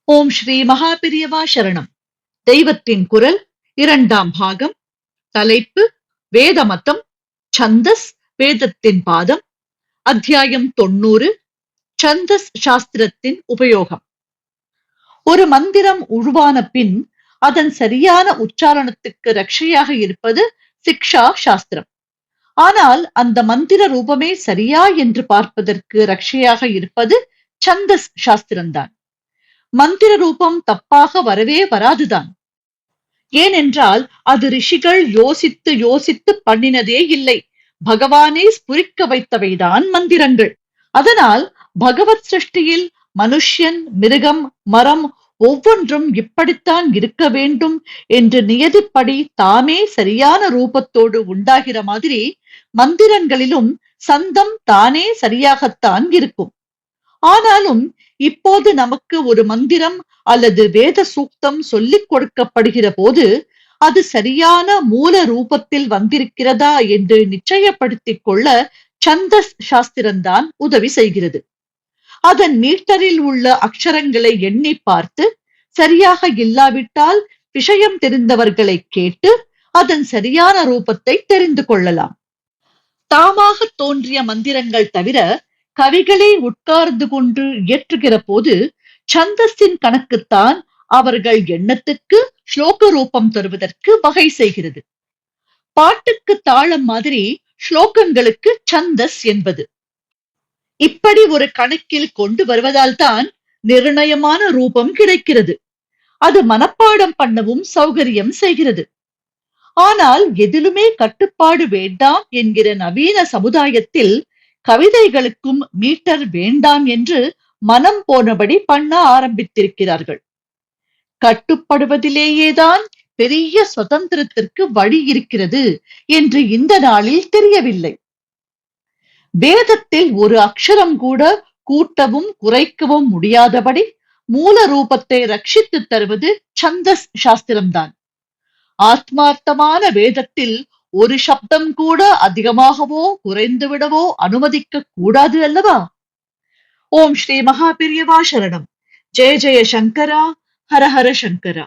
ஓம் ஸ்ரீ மகாபெரியவா சரணம். தெய்வத்தின் குரல் இரண்டாம் பாகம். தலைப்பு வேதமதம், சந்தஸ், வேதத்தின் பாதம். அத்தியாயம் 90. சந்தஸ் சாஸ்திரத்தின் உபயோகம். ஒரு மந்திரம் உருவான பின் அதன் சரியான உச்சாரணத்துக்கு ரட்சையாக இருப்பது சிக்ஷா சாஸ்திரம். ஆனால் அந்த மந்திர ரூபமே சரியா என்று பார்ப்பதற்கு ரட்சையாக இருப்பது சந்தஸ் சாஸ்திரம்தான். மந்திர ரூபம் தப்பாக வரவே வராதுதான். ஏனென்றால் அது ரிஷிகள் யோசித்து யோசித்து பண்ணினதே இல்லை. பகவானே ஸ்புரிக்க வைத்தவைதான் மந்திரங்கள். அதனால் பகவத் சிருஷ்டியில் மனுஷ்யன், மிருகம், மரம் ஒவ்வொன்றும் இப்படித்தான் இருக்க வேண்டும் என்று நியதிப்படி தாமே சரியான ரூபத்தோடு உண்டாகிற மாதிரி மந்திரங்களிலும் சந்தம் தானே சரியாகத்தான் இருக்கும். ஆனாலும் இப்போது நமக்கு ஒரு மந்திரம் அல்லது வேத சூக்தம் சொல்லிக் கொடுக்கப்படுகிற போது அது சரியான மூல ரூபத்தில் வந்திருக்கிறதா என்று நிச்சயப்படுத்திக் கொள்ள சந்தஸ் சாஸ்திரம்தான் உதவி செய்கிறது. அதன் மீட்டரில் உள்ள அக்ஷரங்களை எண்ணி பார்த்து சரியாக இல்லாவிட்டால் விஷயம் தெரிந்தவர்களை கேட்டு அதன் சரியான ரூபத்தை தெரிந்து கொள்ளலாம். தாமாக தோன்றிய மந்திரங்கள் தவிர கவிகளே உட்கார்ந்து கொண்டு இயற்றுகிற போது சந்தஸின் கணக்குத்தான் அவர்கள் எண்ணத்துக்கு ஸ்லோக ரூபம் தருவதற்கு வகை செய்கிறது. பாட்டுக்கு தாளம் மாதிரி ஸ்லோகங்களுக்கு சந்தஸ் என்பது. இப்படி ஒரு கணக்கில் கொண்டு வருவதால் தான் நிர்ணயமான ரூபம் கிடைக்கிறது. அது மனப்பாடம் பண்ணவும் சௌகரியம் செய்கிறது. ஆனால் எதிலுமே கட்டுப்பாடு வேண்டாம் என்கிற நவீன சமுதாயத்தில் கவிதைகளுக்கும் மீட்டர் வேண்டாம் என்று மனம் போனபடி பண்ண ஆரம்பித்திருக்கிறார்கள். கட்டுப்படுவதிலேயேதான் பெரிய சுதந்திரத்திற்கு வழி இருக்கிறது என்று இந்த நாளில் தெரியவில்லை. வேதத்தில் ஒரு அக்ஷரம் கூட கூட்டவும் குறைக்கவும் முடியாதபடி மூல ரூபத்தை ரட்சித்து தருவது சந்தஸ் சாஸ்திரம்தான். ஆத்மார்த்தமான வேதத்தில் ஒரு சப்தம் கூட அதிகமாகவோ குறைந்து விடவோ அனுமதிக்க கூடாது அல்லவா? ஓம் ஸ்ரீ மகாபெரியவா சரணம். ஜெய ஜெய சங்கரா, ஹர ஹர சங்கரா.